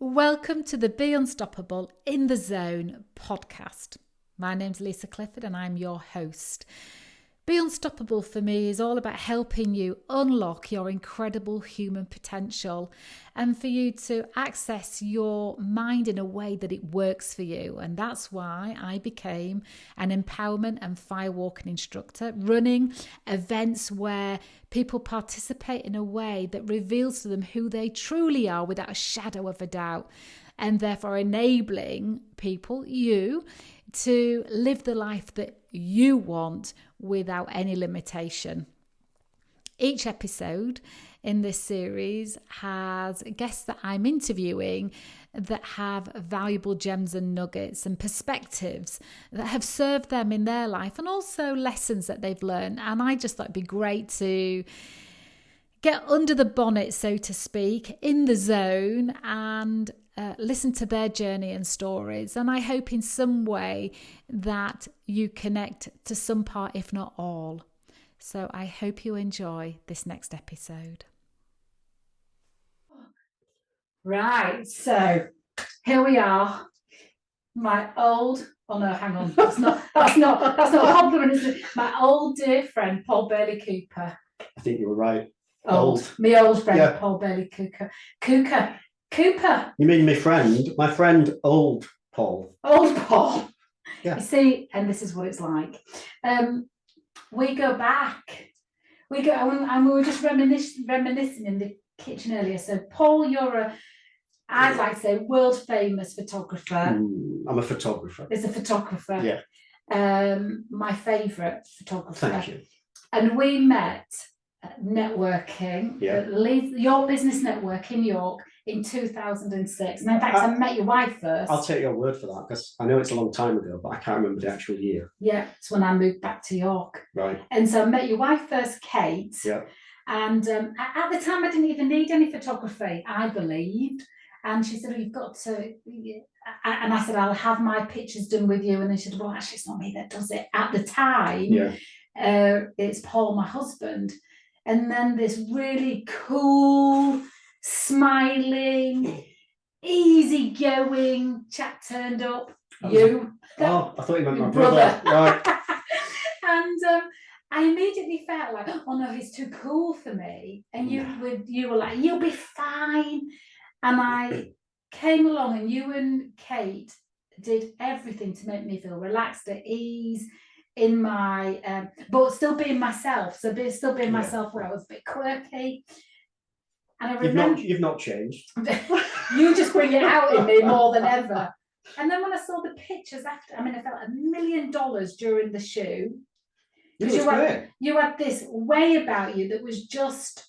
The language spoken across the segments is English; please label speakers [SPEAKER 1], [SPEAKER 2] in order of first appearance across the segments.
[SPEAKER 1] Welcome to the Be Unstoppable in the Zone podcast. My name's Lisa Clifford and I'm your host. Be Unstoppable for me is all about helping you unlock your incredible human potential and for you to access your mind in a way that it works for you. And that's why I became an empowerment and firewalking instructor, running events where people participate in a way that reveals to them who they truly are without a shadow of a doubt, and therefore enabling people, you, to live the life that you want without any limitation. Each episode in this series has guests that I'm interviewing that have valuable gems and nuggets and perspectives that have served them in their life, and also lessons that they've learned. And I just thought it'd be great to get under the bonnet, so to speak, in the zone and listen to their journey and stories. And I hope in some way that you connect to some part, if not all. So I hope you enjoy this next episode. Right, so here we are. My old, oh no, hang on, that's not a compliment, is it? My old dear friend, Paul Bailey Cooper.
[SPEAKER 2] I think you were right.
[SPEAKER 1] My old friend, yeah. Paul Bailey Cooper.
[SPEAKER 2] You mean my friend, old Paul.
[SPEAKER 1] Old Paul.
[SPEAKER 2] Yeah.
[SPEAKER 1] You see, and this is what it's like. We go back. And we were just reminiscing in the kitchen earlier. So, Paul, you're I'd like to say, world famous photographer.
[SPEAKER 2] I'm a photographer.
[SPEAKER 1] Is a photographer.
[SPEAKER 2] Yeah.
[SPEAKER 1] My favourite photographer.
[SPEAKER 2] Thank you.
[SPEAKER 1] And we met networking, your business network in York in 2006. And in fact, I met your wife first.
[SPEAKER 2] I'll take your word for that, because I know it's a long time ago, but I can't remember the actual year.
[SPEAKER 1] Yeah, it's when I moved back to York.
[SPEAKER 2] Right.
[SPEAKER 1] And so I met your wife first, Kate.
[SPEAKER 2] Yeah.
[SPEAKER 1] And at the time, I didn't even need any photography, I believed. And she said, you've got to, and I said, I'll have my pictures done with you. And then she said, well, actually, it's not me that does it. At the time, it's Paul, my husband. And then this really cool, smiling, easygoing chap turned up. You.
[SPEAKER 2] Oh, I thought you meant my brother. Right.
[SPEAKER 1] And I immediately felt like, oh no, he's too cool for me. And you were like, you'll be fine. And I came along, and you and Kate did everything to make me feel relaxed, at ease, in my, but still being myself. So still being myself, where I was a bit quirky. And I remember
[SPEAKER 2] you've not changed.
[SPEAKER 1] You just bring it out in me more than ever. And then when I saw the pictures after, I felt $1 million during the shoot. You had this way about you that was just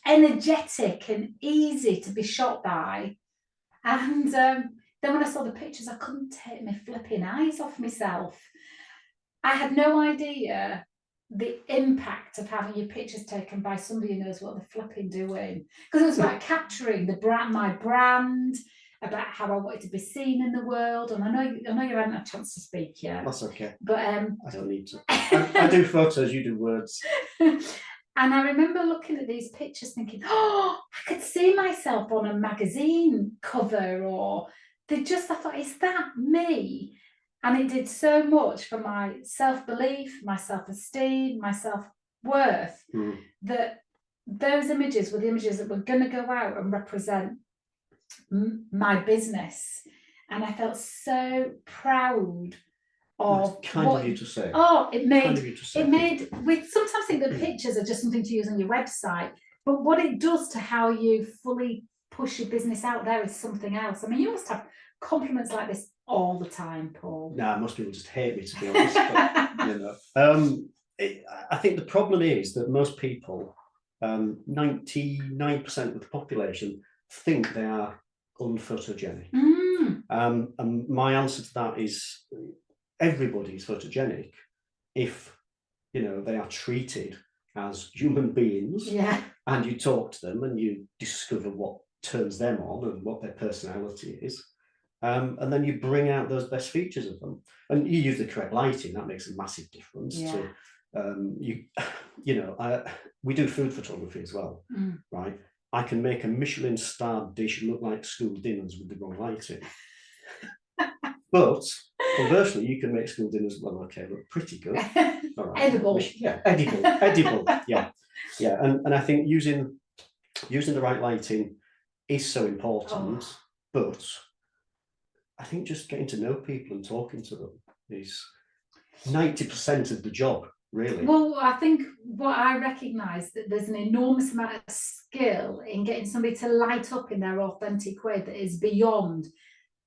[SPEAKER 1] energetic and easy to be shot by. And then when I saw the pictures, I couldn't take my flipping eyes off myself. I had no idea the impact of having your pictures taken by somebody who knows what they're flipping doing. Because it was about capturing my brand, about how I wanted to be seen in the world. And I know you haven't had a chance to speak yet.
[SPEAKER 2] That's okay.
[SPEAKER 1] But
[SPEAKER 2] I don't need to. I do photos, you do words.
[SPEAKER 1] And I remember looking at these pictures thinking, oh, I could see myself on a magazine cover, or I thought, is that me? And it did so much for my self-belief, my self-esteem, my self-worth, that those images were the images that were going to go out and represent my business. And I felt so proud of
[SPEAKER 2] of you to say.
[SPEAKER 1] Oh, it made we sometimes think that pictures are just something to use on your website, but what it does to how you fully push your business out there is something else. You must have compliments like this all the time, Paul.
[SPEAKER 2] Nah, most people just hate me, to be honest. But, I think the problem is that most people, 99% of the population, think they are unphotogenic. And my answer to that is, everybody is photogenic if they are treated as human beings, and you talk to them and you discover what turns them on and what their personality is, and then you bring out those best features of them, and you use the correct lighting. That makes a massive difference. We do food photography as well, right? I can make a Michelin-starred dish look like school dinners with the wrong lighting. But conversely, you can make school dinners, well, okay, look pretty good. All right.
[SPEAKER 1] Edible.
[SPEAKER 2] Yeah, edible. Yeah. And I think using the right lighting is so important, but I think just getting to know people and talking to them is 90% of the job, really.
[SPEAKER 1] Well, I think what I recognise that there's an enormous amount of skill in getting somebody to light up in their authentic way that is beyond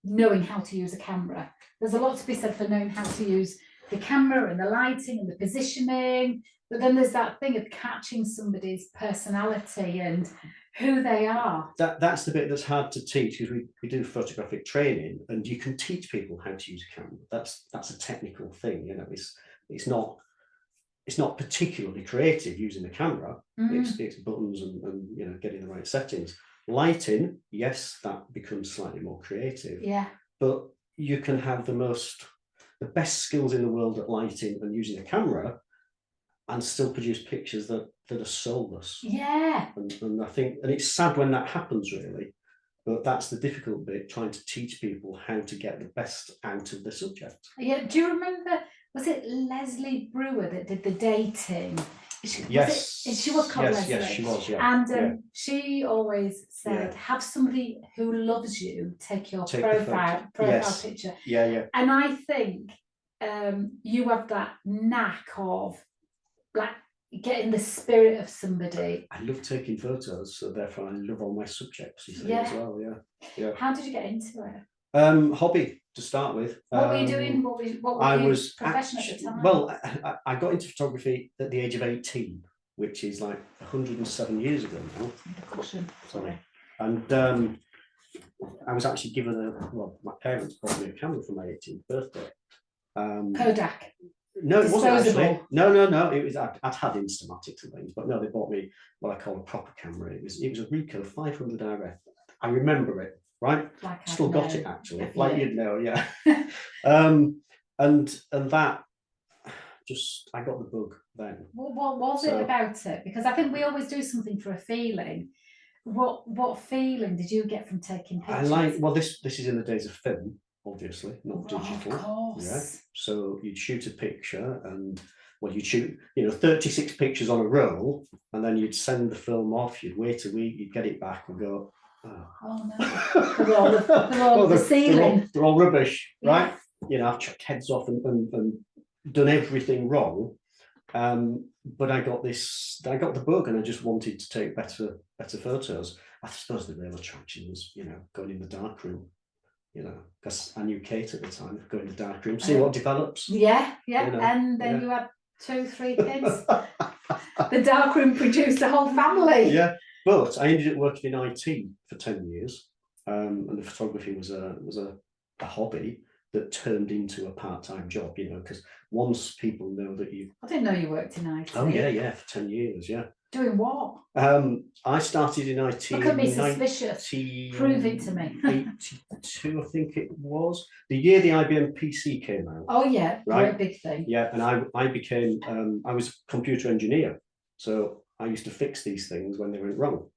[SPEAKER 1] knowing how to use a camera. There's a lot to be said for knowing how to use the camera and the lighting and the positioning, but then there's that thing of catching somebody's personality and who they are.
[SPEAKER 2] That's the bit that's hard to teach, because we do photographic training, and you can teach people how to use a camera. That's a technical thing, you know. It's not particularly creative using a camera. It's buttons and you know, getting the right settings. Lighting, yes, that becomes slightly more creative.
[SPEAKER 1] Yeah.
[SPEAKER 2] But you can have the best skills in the world at lighting and using a camera, and still produce pictures that are soulless.
[SPEAKER 1] Yeah.
[SPEAKER 2] And I think, and it's sad when that happens, really. But that's the difficult bit, trying to teach people how to get the best out of the subject.
[SPEAKER 1] Yeah. Do you remember, was it Leslie Brewer that did the dating?
[SPEAKER 2] Yes.
[SPEAKER 1] She was called Leslie.
[SPEAKER 2] Yes, she was, yeah.
[SPEAKER 1] And she always said, have somebody who loves you take your profile picture.
[SPEAKER 2] Yeah.
[SPEAKER 1] And I think you have that knack of like getting the spirit of somebody.
[SPEAKER 2] I love taking photos, so therefore I love all my subjects, you see, as well. Yeah.
[SPEAKER 1] How did you get into it?
[SPEAKER 2] Hobby to start with.
[SPEAKER 1] What were you doing? What were your profession at the time?
[SPEAKER 2] Well, I got into photography at the age of 18, which is like 107 years ago now. Sorry. And I was actually given my parents bought me a camera for my 18th birthday.
[SPEAKER 1] Kodak.
[SPEAKER 2] No, it wasn't actually. No. It was I'd had Instamatics and things, but no, they bought me what I call a proper camera. It was a Ricoh 500 RF. I remember it, right?
[SPEAKER 1] Like
[SPEAKER 2] Still got it actually, like you'd know, yeah. And that just, I got the bug then.
[SPEAKER 1] What was it about it? Because I think we always do something for a feeling. What feeling did you get from taking pictures?
[SPEAKER 2] This is in the days of film, obviously, not digital.
[SPEAKER 1] Of course.
[SPEAKER 2] Yeah. So you'd shoot a picture, and you'd shoot 36 pictures on a roll, and then you'd send the film off. You'd wait a week, you'd get it back and go,
[SPEAKER 1] oh no, they're all the ceiling.
[SPEAKER 2] They're all rubbish, right? I've chucked heads off and done everything wrong. But I got the bug, and I just wanted to take better photos. I suppose the real attraction was, going in the dark room, because I knew Kate at the time, go in the dark room, see what develops.
[SPEAKER 1] Yeah. And then you had 2-3 kids. The dark room produced a whole family.
[SPEAKER 2] Yeah. But I ended up working in IT for 10 years, and the photography was a hobby that turned into a part-time job, because once people know that you...
[SPEAKER 1] I didn't know you worked in IT.
[SPEAKER 2] Oh, yeah, for 10 years, yeah.
[SPEAKER 1] Doing what?
[SPEAKER 2] I started in IT
[SPEAKER 1] Look at me, suspicious. Prove it to me.
[SPEAKER 2] 82, I think it was. The year the IBM PC came out.
[SPEAKER 1] Oh, yeah,
[SPEAKER 2] right?
[SPEAKER 1] Great big thing.
[SPEAKER 2] Yeah, and I became... I was a computer engineer, so I used to fix these things when they went wrong.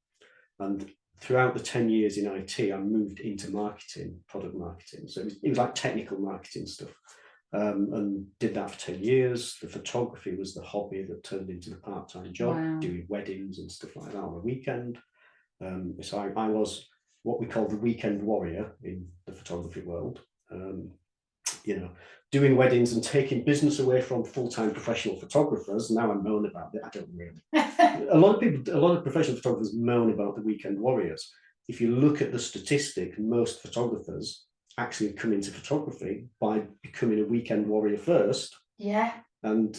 [SPEAKER 2] And throughout the 10 years in IT, I moved into marketing, product marketing. So it was like technical marketing stuff, and did that for 10 years. The photography was the hobby that turned into the part-time job, doing weddings and stuff like that on the weekend. So I was what we call the weekend warrior in the photography world. Doing weddings and taking business away from full-time professional photographers. Now I moan about it. I don't really. A lot of professional photographers moan about the weekend warriors. If you look at the statistic, most photographers actually come into photography by becoming a weekend warrior first.
[SPEAKER 1] Yeah.
[SPEAKER 2] And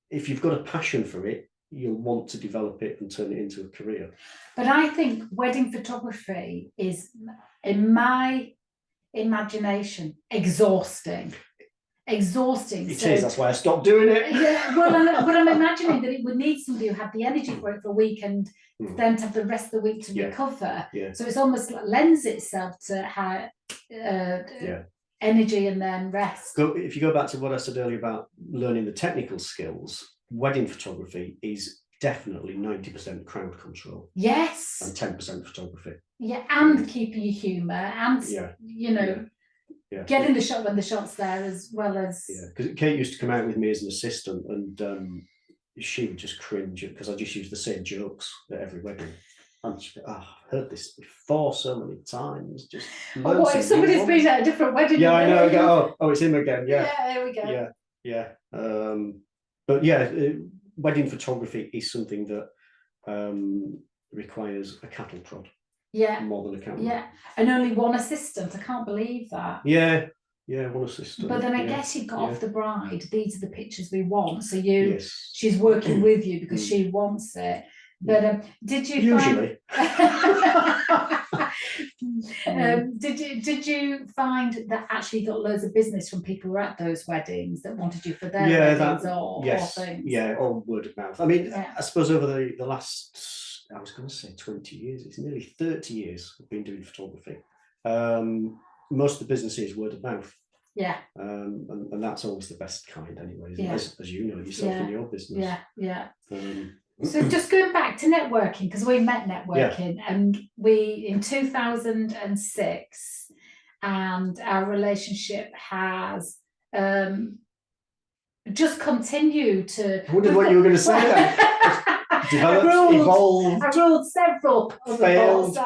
[SPEAKER 2] if you've got a passion for it, you'll want to develop it and turn it into a career.
[SPEAKER 1] But I think wedding photography is, in my imagination, exhausting.
[SPEAKER 2] It is, that's why I stopped doing it.
[SPEAKER 1] Yeah, but I'm imagining that it would need somebody who had the energy for it for a week and then to have the rest of the week to recover.
[SPEAKER 2] Yeah.
[SPEAKER 1] So it's almost like lends itself to how energy and then rest.
[SPEAKER 2] If you go back to what I said earlier about learning the technical skills, wedding photography is definitely 90% crowd control.
[SPEAKER 1] Yes.
[SPEAKER 2] And 10% photography.
[SPEAKER 1] Yeah, and keeping your humour and, getting the shot when the shot's there as well as...
[SPEAKER 2] Yeah, because Kate used to come out with me as an assistant, and she would just cringe because I just used the same jokes at every wedding. And she'd go, I've heard this before so many times. Just
[SPEAKER 1] what if somebody's been at a different wedding?
[SPEAKER 2] Yeah, I know. I go, oh, it's him again. Yeah,
[SPEAKER 1] there we go.
[SPEAKER 2] Yeah. But yeah, wedding photography is something that requires a cattle prod.
[SPEAKER 1] Yeah.
[SPEAKER 2] More than a camera.
[SPEAKER 1] Yeah. And only one assistant. I can't believe that.
[SPEAKER 2] Yeah, one assistant.
[SPEAKER 1] But then I guess you got off the bride. These are the pictures we want. So she's working with you because she wants it. But did you
[SPEAKER 2] usually
[SPEAKER 1] did you find that actually you got loads of business from people who were at those weddings that wanted you for their weddings or things?
[SPEAKER 2] Yeah, or word of mouth. I mean, I suppose over the last, I was going to say 20 years, it's nearly 30 years I've been doing photography. Most of the business is word of mouth.
[SPEAKER 1] Yeah.
[SPEAKER 2] And that's always the best kind anyway, as you know yourself in your business.
[SPEAKER 1] Yeah. So just going back to networking, because we met networking and we in 2006, and our relationship has just continued to...
[SPEAKER 2] I wondered what you were going to say then. Developed, evolved.
[SPEAKER 1] I ruled several
[SPEAKER 2] failed.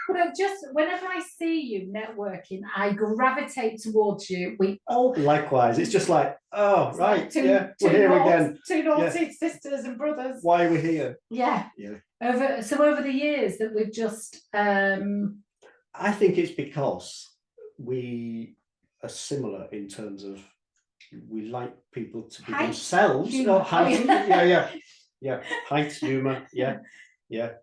[SPEAKER 1] But just whenever I see you networking, I gravitate towards you. We all
[SPEAKER 2] likewise. It's just like, oh right,
[SPEAKER 1] we're
[SPEAKER 2] here again.
[SPEAKER 1] Two naughty sisters and brothers.
[SPEAKER 2] Why are we here?
[SPEAKER 1] Yeah. Over the years that we've just.
[SPEAKER 2] I think it's because we are similar in terms of we like people to be themselves. Height, humour,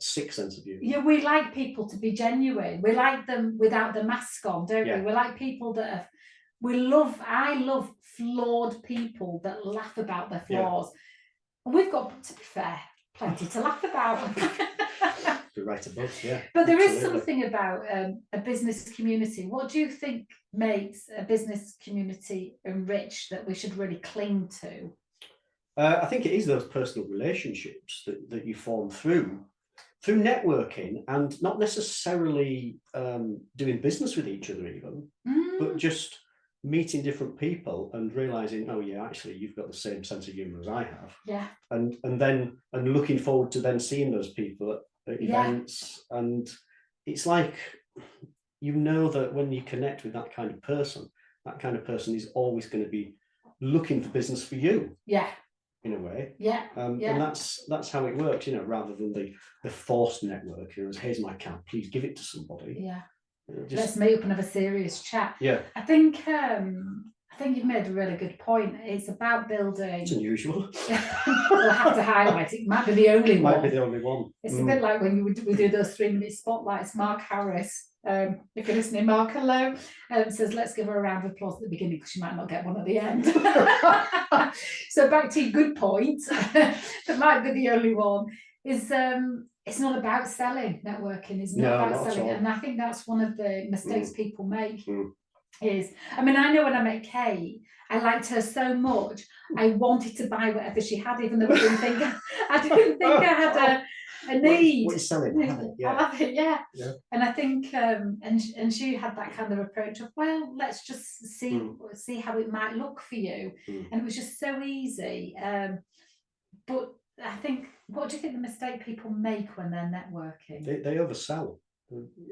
[SPEAKER 2] sick sense of humour.
[SPEAKER 1] Yeah, we like people to be genuine. We like them without the mask on, don't we? We like people that I love flawed people that laugh about their flaws. And we've got, to be fair, plenty to laugh about.
[SPEAKER 2] You're right above,
[SPEAKER 1] But there is something about a business community. What do you think makes a business community enriched that we should really cling to?
[SPEAKER 2] I think it is those personal relationships that you form through networking, and not necessarily doing business with each other even, but just meeting different people and realizing, oh yeah, actually you've got the same sense of humor as I have.
[SPEAKER 1] Yeah.
[SPEAKER 2] And looking forward to then seeing those people at events. And it's like, that when you connect with that kind of person is always going to be looking for business for you.
[SPEAKER 1] Yeah.
[SPEAKER 2] In a way,
[SPEAKER 1] and
[SPEAKER 2] that's how it works, rather than the forced network. Here's my card, please give it to somebody.
[SPEAKER 1] Yeah, let's meet up and have a serious chat.
[SPEAKER 2] Yeah,
[SPEAKER 1] I think you've made a really good point. It's about building.
[SPEAKER 2] It's unusual.
[SPEAKER 1] We'll have to highlight it. Might be the only one.
[SPEAKER 2] Might be the only one.
[SPEAKER 1] It's a bit like when we do those 3-minute spotlights. Mark Harris. If you're listening, Mark, hello, says let's give her a round of applause at the beginning because she might not get one at the end. So back to your good point, that might be the only one, is it's not about selling. Networking is not about selling, and I think that's one of the mistakes people make. Is, I mean, I know when I met Kate, I liked her so much, I wanted to buy whatever she had, even though I didn't think I had a need.
[SPEAKER 2] What you're selling,
[SPEAKER 1] I love it, yeah. And I think, and she had that kind of approach of, well, let's just see how it might look for you. And it was just so easy. But I think, what do you think the mistake people make when they're networking?
[SPEAKER 2] They oversell,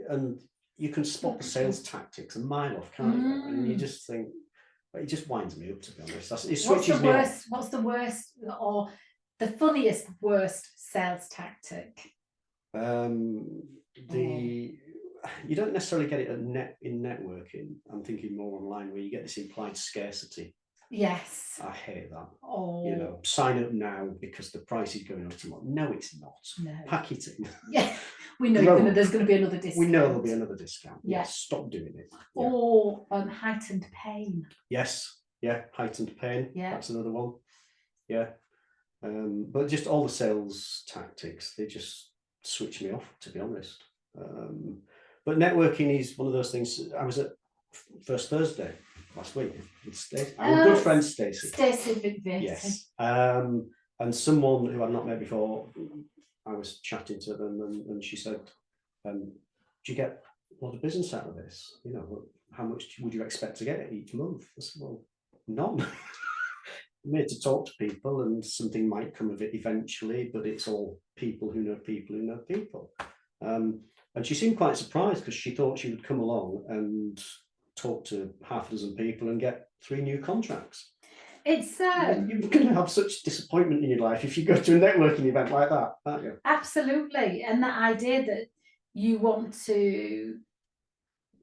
[SPEAKER 2] and you can spot the sales tactics a mile off, can't you? And you just think, it just winds me up, to be honest. It switches me off.
[SPEAKER 1] What's the worst or the funniest worst sales tactic?
[SPEAKER 2] You don't necessarily get it in networking. I'm thinking more online, where you get this implied scarcity.
[SPEAKER 1] Yes.
[SPEAKER 2] I hate that.
[SPEAKER 1] Oh.
[SPEAKER 2] Sign up now because the price is going up tomorrow. No, it's not.
[SPEAKER 1] No.
[SPEAKER 2] Pack it in.
[SPEAKER 1] Yeah. We know there's going to be another discount.
[SPEAKER 2] We know there'll be another discount.
[SPEAKER 1] Yeah.
[SPEAKER 2] Stop doing it.
[SPEAKER 1] Or heightened pain.
[SPEAKER 2] Yes. Yeah. Heightened pain.
[SPEAKER 1] Yeah.
[SPEAKER 2] That's another one. Yeah. But just all the sales tactics, they just switch me off, to be honest. But networking is one of those things. I was at First Thursday last week with Stacey, our good friend Stacey.
[SPEAKER 1] Stacey McVitie.
[SPEAKER 2] Yes. And someone who I'd not met before, I was chatting to them, and she said, "Do you get a lot of business out of this? You know, how much would you expect to get each month?" I said, "Well, none." I'm here to talk to people, and something might come of it eventually, but it's all people who know people who know people. And she seemed quite surprised, because she thought she would come along and talk to half a dozen people and get 3 new contracts.
[SPEAKER 1] It's
[SPEAKER 2] you're going to have such disappointment in your life if you go to a networking event like that, aren't you?
[SPEAKER 1] Absolutely. And that idea that you want to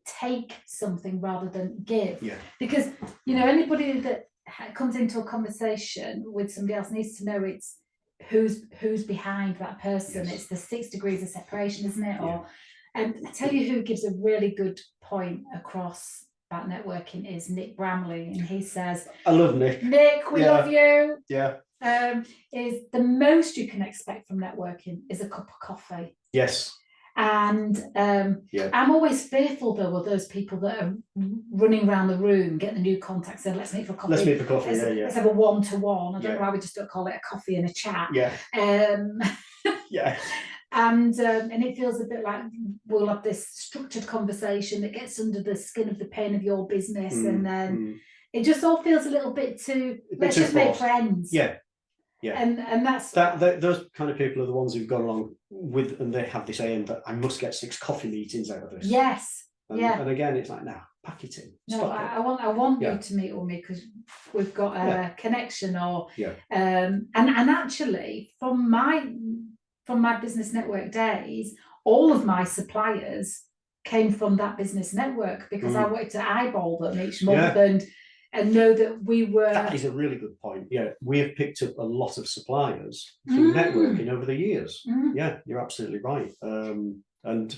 [SPEAKER 1] take something rather than give.
[SPEAKER 2] Yeah.
[SPEAKER 1] Because, you know, anybody that comes into a conversation with somebody else needs to know it's who's behind that person. Yes. It's the 6 degrees of separation, isn't it? Yeah. Or I tell you who gives a really good point across about networking is Nick Bramley, and he says,
[SPEAKER 2] I love Nick.
[SPEAKER 1] Nick, we love you.
[SPEAKER 2] Yeah.
[SPEAKER 1] Is the most you can expect from networking is a cup of coffee.
[SPEAKER 2] Yes.
[SPEAKER 1] And I'm always fearful, though, of those people that are running around the room, getting the new contacts, saying, let's meet for coffee.
[SPEAKER 2] Let's meet for coffee,
[SPEAKER 1] let's have a one-to-one. I don't know why we just don't call it a coffee and a chat.
[SPEAKER 2] Yeah.
[SPEAKER 1] Yeah. And it feels a bit like we'll have this structured conversation that gets under the skin of the pain of your business, and then it just all feels a little bit too, let's just make friends.
[SPEAKER 2] Yeah. Yeah,
[SPEAKER 1] and that's
[SPEAKER 2] those kind of people are the ones who've gone along with, and they have this aim that I must get 6 coffee meetings out of this.
[SPEAKER 1] Yes,
[SPEAKER 2] and again, it's like, no, pack it in.
[SPEAKER 1] No, I want you to meet with me, because we've got a connection, or and actually from my business network days, all of my suppliers came from that business network, because I wanted to eyeball them each month and know that we were.
[SPEAKER 2] That is a really good point. Yeah, we have picked up a lot of suppliers through networking over the years. Yeah, you're absolutely right. And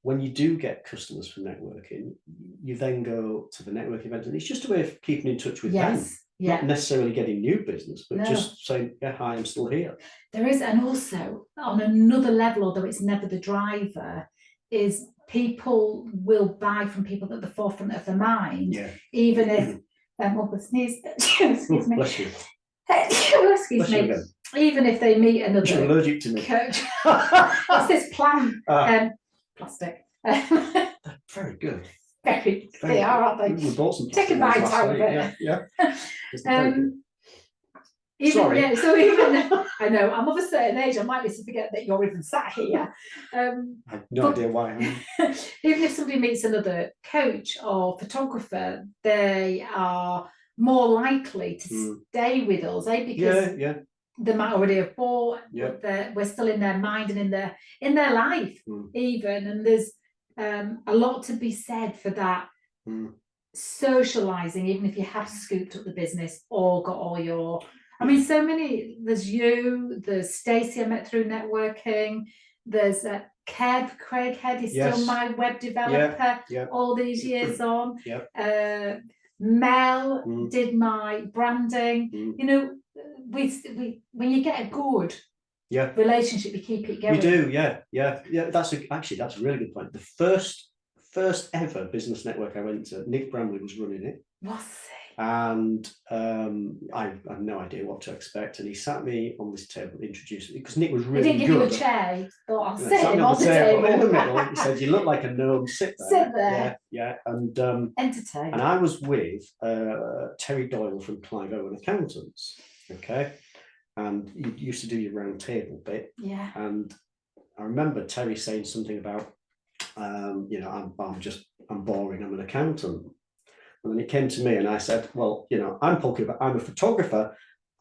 [SPEAKER 2] when you do get customers from networking, you then go to the network event, and it's just a way of keeping in touch with them.
[SPEAKER 1] Yeah.
[SPEAKER 2] Not necessarily getting new business, but just saying, yeah, hi, I'm still here.
[SPEAKER 1] There is, and also on another level, although it's never the driver, is people will buy from people at the forefront of their mind, even if sneeze. Excuse me.
[SPEAKER 2] Bless you.
[SPEAKER 1] Excuse me. Even if they meet another.
[SPEAKER 2] You're allergic to me.
[SPEAKER 1] Coach. What's this plant? Plastic.
[SPEAKER 2] Very good.
[SPEAKER 1] Very they are, aren't they?
[SPEAKER 2] We bought some.
[SPEAKER 1] Take a bite out of it.
[SPEAKER 2] Yeah.
[SPEAKER 1] Sorry. Yeah, so even I know I'm of a certain age, I'm likely to forget that you're even sat here.
[SPEAKER 2] I have no idea why.
[SPEAKER 1] Even if somebody meets another coach or photographer, they are more likely to stay with us, because they might already have bought, but we're still in their mind and in their life even, and there's a lot to be said for that. Socializing, even if you have scooped up the business or got all your, I mean, so many, there's Stacey I met through networking, there's Craig Head is still my web developer all these years on. Mel did my branding. You know, we when you get a good relationship, you keep it going.
[SPEAKER 2] You do, yeah. That's a really good point. The first ever business network I went to, Nick Bramley was running it.
[SPEAKER 1] Was he?
[SPEAKER 2] And I had no idea what to expect. And he sat me on this table, introduced me, because Nick was really good.
[SPEAKER 1] He didn't give you a chair. He thought, I'll sit
[SPEAKER 2] him
[SPEAKER 1] on the table.
[SPEAKER 2] In the middle. He said, you look like a gnome, sit there.
[SPEAKER 1] Sit there.
[SPEAKER 2] Yeah. And
[SPEAKER 1] entertain.
[SPEAKER 2] And I was with Terry Doyle from Clive Owen Accountants. Okay. And you used to do your round table bit.
[SPEAKER 1] Yeah.
[SPEAKER 2] And I remember Terry saying something about, I'm boring, I'm an accountant. And then it came to me and I said, well, I'm a photographer.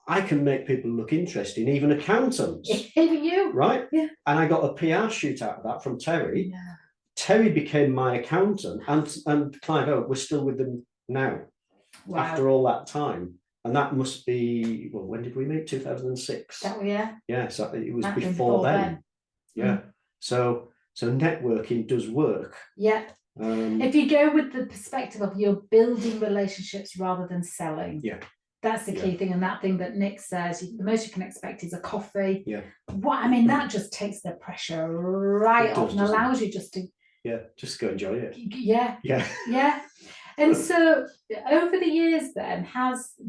[SPEAKER 2] I can make people look interesting, even accountants.
[SPEAKER 1] Even you.
[SPEAKER 2] Right?
[SPEAKER 1] Yeah.
[SPEAKER 2] And I got a PR shoot out of that from Terry.
[SPEAKER 1] Yeah.
[SPEAKER 2] Terry became my accountant, and Clive Owen, we're still with them now. Wow. After all that time. And that must be, well, when did we meet? 2006. Yeah, so it was before then. Yeah. So networking does work.
[SPEAKER 1] Yeah. If you go with the perspective of you're building relationships rather than selling, that's the key thing. And that thing that Nick says, the most you can expect is a coffee.
[SPEAKER 2] Yeah.
[SPEAKER 1] That just takes the pressure right off and allows you just to
[SPEAKER 2] just go enjoy it.
[SPEAKER 1] Yeah. And so over the years then,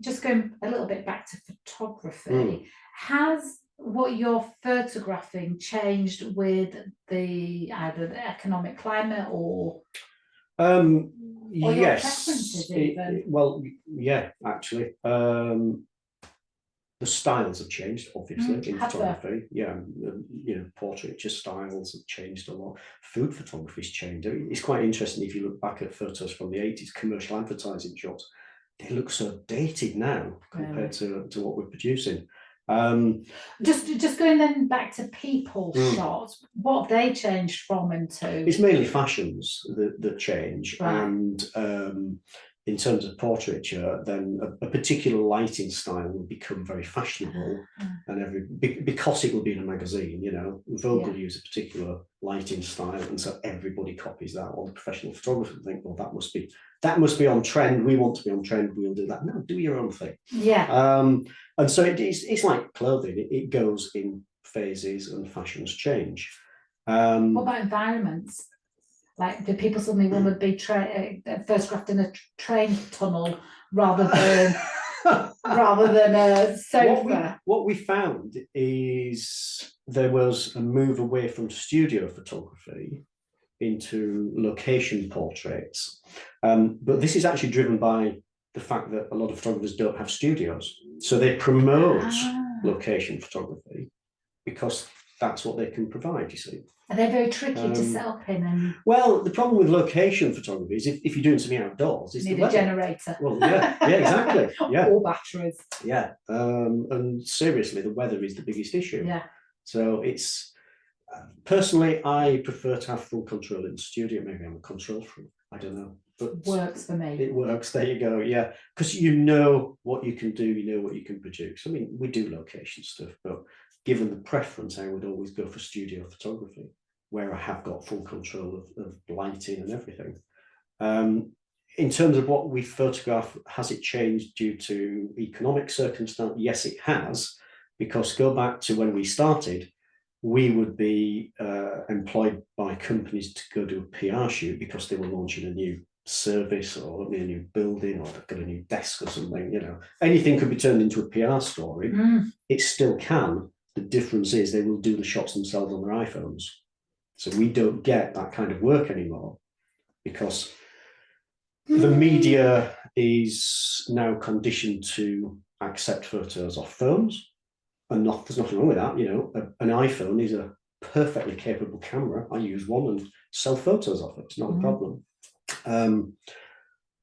[SPEAKER 1] just going a little bit back to photography, has what you're photographing changed with either the economic climate or your
[SPEAKER 2] yes.
[SPEAKER 1] preferences even?
[SPEAKER 2] Well, yeah, actually. The styles have changed, obviously, in photography. Yeah, portraiture styles have changed a lot. Food photography's changed. It's quite interesting if you look back at photos from the 80s, commercial advertising shots. They look so dated now compared to what we're producing.
[SPEAKER 1] Just going then back to people shots, what have they changed from and to?
[SPEAKER 2] It's mainly fashions that change, and in terms of portraiture, then a particular lighting style will become very fashionable, and because it will be in a magazine, Vogue will use a particular lighting style, and so everybody copies that. All the professional photographers think, well, that must be on trend. We want to be on trend. We'll do that. No, do your own thing.
[SPEAKER 1] Yeah.
[SPEAKER 2] And so it's like clothing. It goes in phases, and fashions change.
[SPEAKER 1] What about environments? Like, do people suddenly want to be photographed in a train tunnel rather than a sofa?
[SPEAKER 2] What we found is there was a move away from studio photography into location portraits, but this is actually driven by the fact that a lot of photographers don't have studios, so they promote location photography because that's what they can provide, you see.
[SPEAKER 1] Are they very tricky to set up in?
[SPEAKER 2] Well, the problem with location photography is if you're doing something outdoors, is
[SPEAKER 1] need a generator.
[SPEAKER 2] Well, yeah, exactly. Yeah.
[SPEAKER 1] Or batteries.
[SPEAKER 2] Yeah. And seriously, the weather is the biggest issue.
[SPEAKER 1] Yeah.
[SPEAKER 2] So it's personally, I prefer to have full control in the studio. Maybe I'm a control freak. I don't know. But
[SPEAKER 1] works for me.
[SPEAKER 2] It works. There you go. Yeah. Because you know what you can do, you know what you can produce. I mean, we do location stuff, but given the preference, I would always go for studio photography, where I have got full control of lighting and everything. In terms of what we photograph, has it changed due to economic circumstance? Yes, it has, because go back to when we started, we would be employed by companies to go do a PR shoot because they were launching a new service or a new building, or they've got a new desk or something. Anything could be turned into a PR story. It still can. The difference is they will do the shots themselves on their iPhones. So we don't get that kind of work anymore because the media is now conditioned to accept photos off phones, and there's nothing wrong with that. An iPhone is a perfectly capable camera. I use one and sell photos off it. It's not a problem.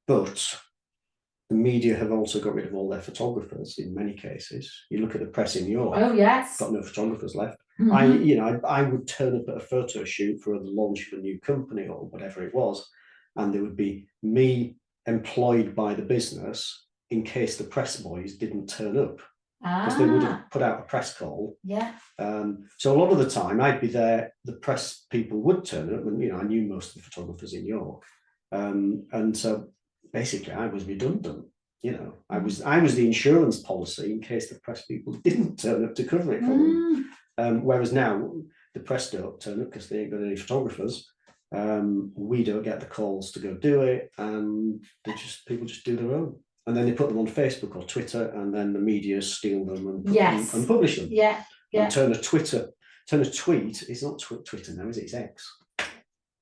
[SPEAKER 2] But the media have also got rid of all their photographers in many cases. You look at the press in York.
[SPEAKER 1] Oh yes,
[SPEAKER 2] got no photographers left. I would turn up at a photo shoot for the launch of a new company or whatever it was, and there would be me employed by the business in case the press boys didn't turn up, because they would have put out a press call.
[SPEAKER 1] Yeah.
[SPEAKER 2] So a lot of the time I'd be there. The press people would turn up, and I knew most of the photographers in York, and so basically I was redundant. I was the insurance policy in case the press people didn't turn up to cover it for them. Whereas now the press don't turn up because they ain't got any photographers. We don't get the calls to go do it, and people just do their own, and then they put them on Facebook or Twitter, and then the media steal them and publish them.
[SPEAKER 1] Yeah.
[SPEAKER 2] And turn a tweet. It's not Twitter now, is it? It's X.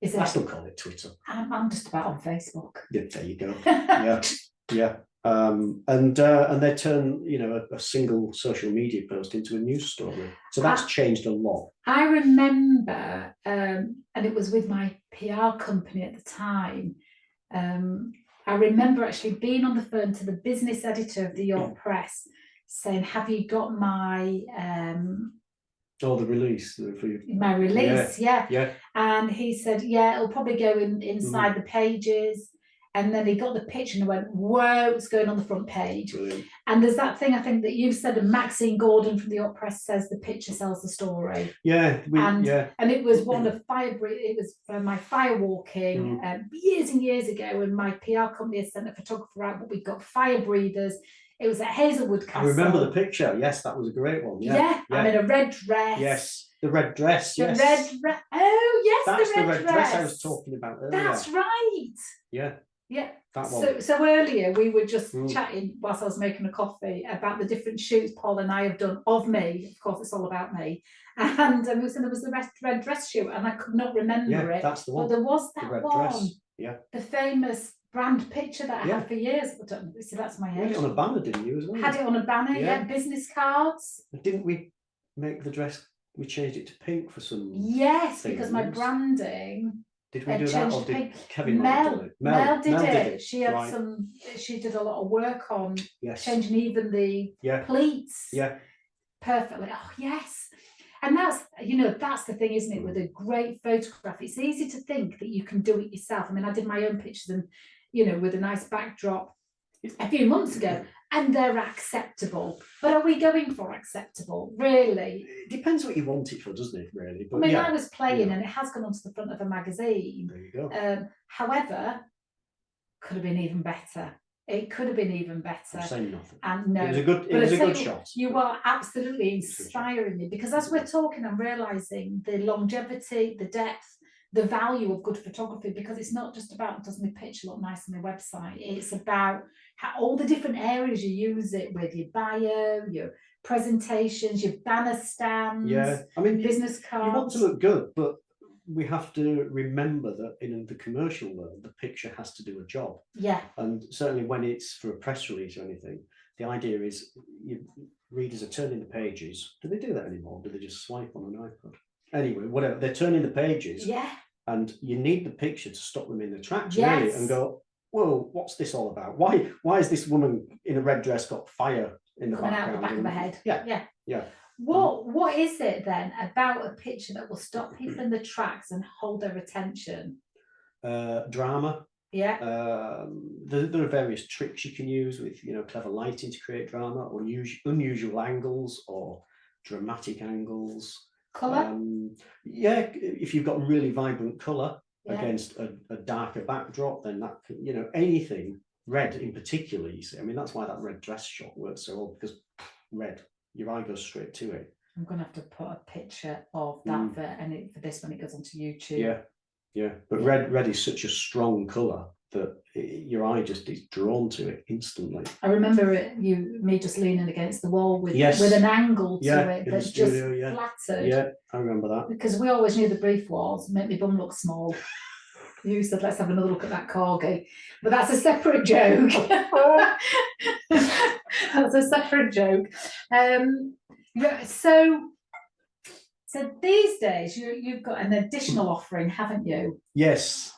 [SPEAKER 2] I still call it Twitter.
[SPEAKER 1] I'm just about on Facebook.
[SPEAKER 2] Yeah, there you go. Yeah. And they turn a single social media post into a news story. So that's changed a lot.
[SPEAKER 1] I remember, and it was with my PR company at the time. I remember actually being on the phone to the business editor of the York Press, saying, "Have you got my
[SPEAKER 2] the release?
[SPEAKER 1] My release,
[SPEAKER 2] yeah."
[SPEAKER 1] And he said, "Yeah, it'll probably go inside the pages." And then he got the picture and went, "Whoa, it's going on the front page."
[SPEAKER 2] Brilliant.
[SPEAKER 1] And there's that thing I think that you've said, and Maxine Gordon from the York Press says the picture sells the story.
[SPEAKER 2] Yeah,
[SPEAKER 1] and it was one of it was for my firewalking years and years ago, and my PR company had sent a photographer out, but we got fire breathers. It was at Hazelwood Castle.
[SPEAKER 2] I remember the picture. Yes, that was a great one.
[SPEAKER 1] Yeah. I'm in a red dress.
[SPEAKER 2] Yes, the red dress.
[SPEAKER 1] The red dress. Oh yes,
[SPEAKER 2] that's
[SPEAKER 1] the red
[SPEAKER 2] dress I was talking about earlier.
[SPEAKER 1] That's right.
[SPEAKER 2] Yeah.
[SPEAKER 1] Yeah.
[SPEAKER 2] That one.
[SPEAKER 1] So earlier we were just chatting whilst I was making a coffee about the different shoots Paul and I have done of me. Of course, it's all about me. And there was the red dress shoot, and I could not remember it.
[SPEAKER 2] That's the one.
[SPEAKER 1] But there was that
[SPEAKER 2] red
[SPEAKER 1] one.
[SPEAKER 2] Dress. Yeah.
[SPEAKER 1] The famous brand picture that I had for years. I don't know. See, that's my age.
[SPEAKER 2] You had it on a banner, didn't you, as well?
[SPEAKER 1] Had it on a banner, yeah. Business cards.
[SPEAKER 2] Didn't we make the dress? We changed it to pink for some.
[SPEAKER 1] Yes,
[SPEAKER 2] things.
[SPEAKER 1] Because my branding.
[SPEAKER 2] Did we do that, or did Kevin
[SPEAKER 1] Mel did it.
[SPEAKER 2] She
[SPEAKER 1] had she did a lot of work on changing even the pleats.
[SPEAKER 2] Yeah.
[SPEAKER 1] Perfectly. Oh, yes. And that's the thing, isn't it? With a great photograph, it's easy to think that you can do it yourself. I mean, I did my own pictures and, with a nice backdrop a few months ago, and they're acceptable. But are we going for acceptable? Really?
[SPEAKER 2] It depends what you want it for, doesn't it, really? But
[SPEAKER 1] I was playing and it has gone onto the front of a magazine.
[SPEAKER 2] There you go.
[SPEAKER 1] However, could have been even better. It could have been even better.
[SPEAKER 2] I'm saying nothing.
[SPEAKER 1] And no,
[SPEAKER 2] it was a good shot.
[SPEAKER 1] You are absolutely inspiring me, because as we're talking, I'm realising the longevity, the depth, the value of good photography, because it's not just about does my picture look nice on my website. It's about all the different areas you use it with, your bio, your presentations, your banner stands.
[SPEAKER 2] Yeah, I mean,
[SPEAKER 1] business cards.
[SPEAKER 2] You want to look good, but we have to remember that in the commercial world, the picture has to do a job.
[SPEAKER 1] Yeah.
[SPEAKER 2] And certainly when it's for a press release or anything, the idea is readers are turning the pages. Do they do that anymore? Do they just swipe on an iPad? Anyway, whatever, they're turning the pages.
[SPEAKER 1] Yeah.
[SPEAKER 2] And you need the picture to stop them in their tracks, really, and go, whoa, what's this all about? Why is this woman in a red dress got fire in the
[SPEAKER 1] coming
[SPEAKER 2] background?
[SPEAKER 1] Out the back of the head?
[SPEAKER 2] Yeah.
[SPEAKER 1] What is it then about a picture that will stop people in the tracks and hold their attention?
[SPEAKER 2] Drama.
[SPEAKER 1] Yeah.
[SPEAKER 2] There are various tricks you can use with clever lighting to create drama, or unusual angles or dramatic angles.
[SPEAKER 1] Colour.
[SPEAKER 2] If you've got really vibrant colour against a darker backdrop, then that anything red in particular. You see, I mean, that's why that red dress shot works so well, because red, your eye goes straight to it.
[SPEAKER 1] I'm going to have to put a picture of that for this when it goes onto YouTube.
[SPEAKER 2] Yeah. But red is such a strong colour that your eye just is drawn to it instantly.
[SPEAKER 1] I remember me just leaning against the wall with an angle to it that just flattered.
[SPEAKER 2] Yeah, I remember that.
[SPEAKER 1] Because we always knew the brief was make my bum look small. You said, let's have another look at that corgi. But that's a separate joke. That's a separate joke. So these days you've got an additional offering, haven't you?
[SPEAKER 2] Yes.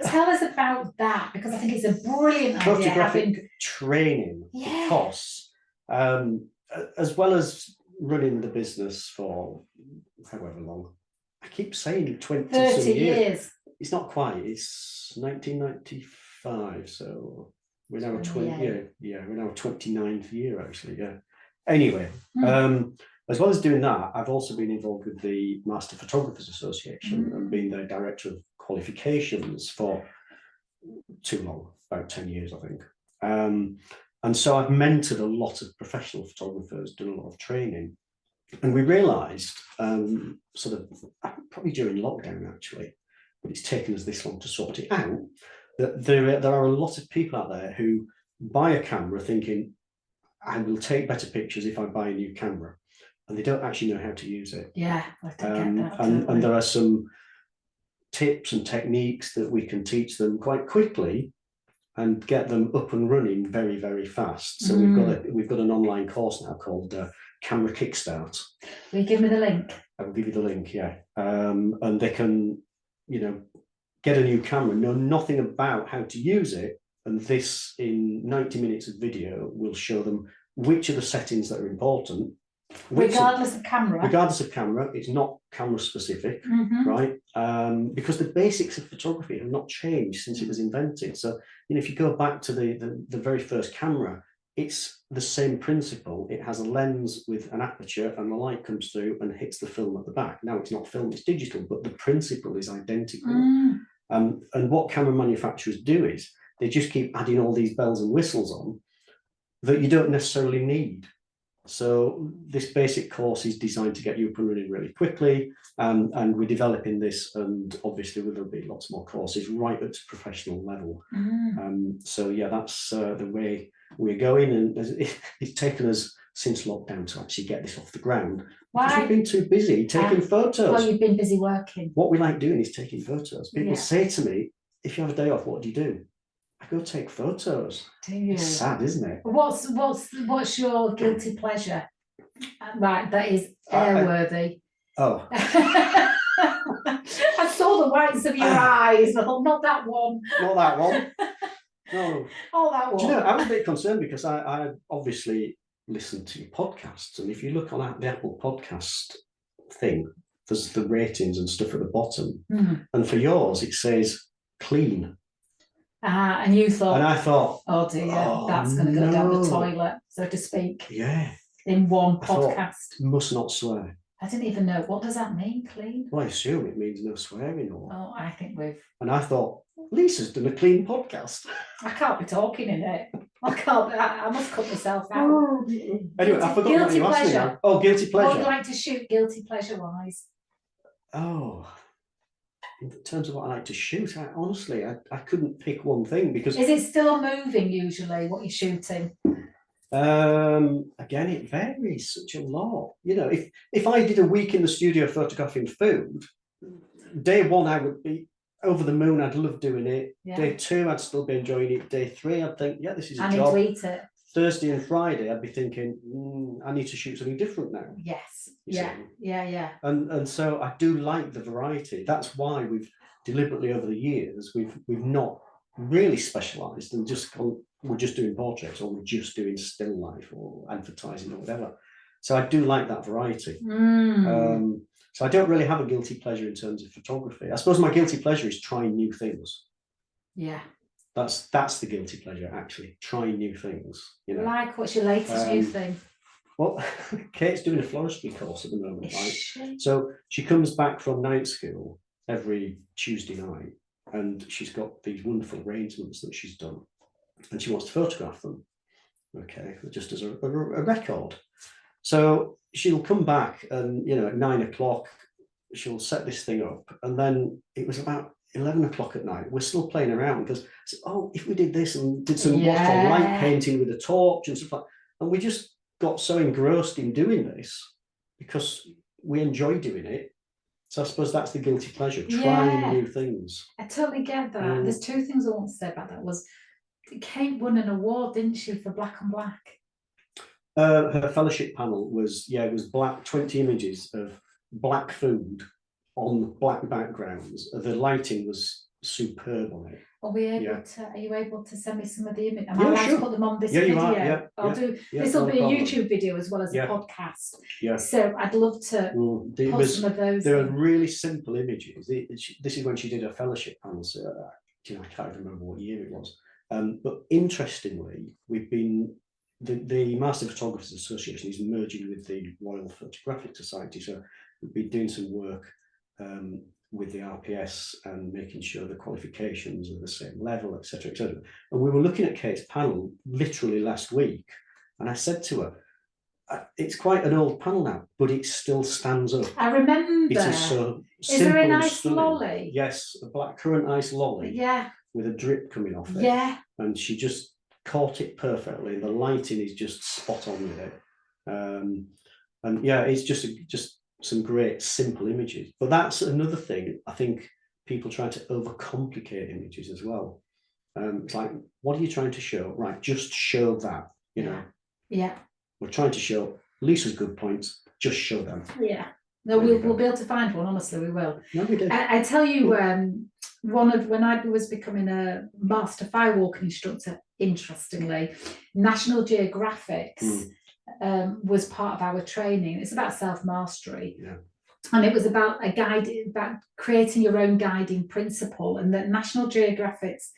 [SPEAKER 1] Tell us about that, because I think it's a brilliant idea.
[SPEAKER 2] Photographic training, because as well as running the business for however long, I keep saying 30
[SPEAKER 1] years.
[SPEAKER 2] It's not quite. It's 1995, so we're now we're now 29th year actually. Yeah. Anyway, as well as doing that, I've also been involved with the Master Photographers Association and been their director of qualifications for too long, about 10 years, I think. And so I've mentored a lot of professional photographers, done a lot of training. And we realised, probably during lockdown actually, but it's taken us this long to sort it out, that there are a lot of people out there who buy a camera thinking, I will take better pictures if I buy a new camera. And they don't actually know how to use it.
[SPEAKER 1] Yeah, I don't get that.
[SPEAKER 2] And there are some tips and techniques that we can teach them quite quickly and get them up and running very, very fast. So we've got an online course now called Camera Kickstart.
[SPEAKER 1] Will you give me the link?
[SPEAKER 2] I will give you the link, yeah. And they can, get a new camera, know nothing about how to use it, and this in 90 minutes of video will show them which are the settings that are important.
[SPEAKER 1] Regardless of camera,
[SPEAKER 2] it's not camera specific, right? Because the basics of photography have not changed since it was invented. So, if you go back to the very first camera, it's the same principle. It has a lens with an aperture, and the light comes through and hits the film at the back. Now it's not film, it's digital, but the principle is identical. And what camera manufacturers do is they just keep adding all these bells and whistles on that you don't necessarily need. So this basic course is designed to get you up and running really quickly, and we're developing this, and obviously there'll be lots more courses right up to professional level. So yeah, that's the way we're going, and it's taken us since lockdown to actually get this off the ground. Why? Because we've been too busy taking photos.
[SPEAKER 1] Well, you've been busy working.
[SPEAKER 2] What we like doing is taking photos. People say to me, if you have a day off, what do you do? I go take photos. Do you? It's sad, isn't it?
[SPEAKER 1] What's your guilty pleasure? Right, that is airworthy.
[SPEAKER 2] Oh.
[SPEAKER 1] I saw the whites of your eyes. I thought, not that one.
[SPEAKER 2] Not that one. No.
[SPEAKER 1] Oh, that one.
[SPEAKER 2] Do you know, I was a bit concerned because I obviously listen to your podcasts, and if you look on the Apple podcast thing, there's the ratings and stuff at the bottom, and for yours it says clean.
[SPEAKER 1] And you thought,
[SPEAKER 2] and I thought,
[SPEAKER 1] oh dear, that's going to go down the toilet, so to speak.
[SPEAKER 2] Yeah.
[SPEAKER 1] In one podcast.
[SPEAKER 2] Must not swear.
[SPEAKER 1] I didn't even know. What does that mean, clean?
[SPEAKER 2] Well, I assume it means no swearing or.
[SPEAKER 1] Oh, I think we've.
[SPEAKER 2] And I thought, Lisa's done a clean podcast.
[SPEAKER 1] I can't be talking in it. I can't. I must cut myself out.
[SPEAKER 2] Anyway, I forgot what you asked me now. Oh, guilty pleasure.
[SPEAKER 1] What would you like to shoot, guilty pleasure wise?
[SPEAKER 2] Oh. In terms of what I like to shoot, honestly, I couldn't pick one thing because.
[SPEAKER 1] Is it still moving usually? What you're shooting?
[SPEAKER 2] Again, it varies such a lot. You know, if I did a week in the studio photographing food, day one I would be over the moon. I'd love doing it. Yeah. Day two, I'd still be enjoying it. Day three, I'd think, yeah, this is a job.
[SPEAKER 1] I need to eat it.
[SPEAKER 2] Thursday and Friday, I'd be thinking, I need to shoot something different now.
[SPEAKER 1] Yes. Yeah.
[SPEAKER 2] And so I do like the variety. That's why we've deliberately over the years we've not really specialised and just gone, we're just doing portraits or we're just doing still life or advertising or whatever. So I do like that variety. So I don't really have a guilty pleasure in terms of photography. I suppose my guilty pleasure is trying new things.
[SPEAKER 1] Yeah.
[SPEAKER 2] That's the guilty pleasure, actually, trying new things. You know.
[SPEAKER 1] Like, what's your latest new thing?
[SPEAKER 2] Well, Kate's doing a floristry course at the moment, right? So she comes back from night school every Tuesday night, and she's got these wonderful arrangements that she's done, and she wants to photograph them. Okay, just as a record. So she'll come back, and at 9 o'clock, she'll set this thing up, and then it was about 11 o'clock at night. We're still playing around because, if we did this and did some light painting with a torch and stuff like that, and we just got so engrossed in doing this because we enjoy doing it. So I suppose that's the guilty pleasure, trying new things.
[SPEAKER 1] I totally get that. There's two things I want to say about that. Was Kate won an award, didn't she, for Black on Black?
[SPEAKER 2] Her fellowship panel was black, 20 images of black food on black backgrounds. The lighting was superb on it.
[SPEAKER 1] Are you able to send me some of the images? Am I allowed to put them on this video? This will be a YouTube video as well as a podcast. Yeah. So I'd love to put some of those.
[SPEAKER 2] There are really simple images. This is when she did her fellowship panel. So I can't remember what year it was. But interestingly, we've been the Master Photographers Association is merging with the Royal Photographic Society. So we've been doing some work with the RPS and making sure the qualifications are the same level, etc., etc. And we were looking at Kate's panel literally last week, and I said to her, "It's quite an old panel now, but it still stands up."
[SPEAKER 1] I remember.
[SPEAKER 2] It is so simple.
[SPEAKER 1] Is there a nice lolly?
[SPEAKER 2] Yes, a black currant ice lolly.
[SPEAKER 1] Yeah.
[SPEAKER 2] With a drip coming off it.
[SPEAKER 1] Yeah.
[SPEAKER 2] And she just caught it perfectly. The lighting is just spot on with it. And yeah, it's just some great simple images. But that's another thing. I think people try to overcomplicate images as well. It's like, what are you trying to show? Right, just show that,
[SPEAKER 1] Yeah.
[SPEAKER 2] We're trying to show Lisa's good points, just show them.
[SPEAKER 1] Yeah. No, we'll be able to find one, honestly, we will.
[SPEAKER 2] No, we do.
[SPEAKER 1] I tell you, when I was becoming a master firewalking instructor, interestingly, National Geographic's was part of our training. It's about self-mastery.
[SPEAKER 2] Yeah.
[SPEAKER 1] And it was about about creating your own guiding principle, and that National Geographic's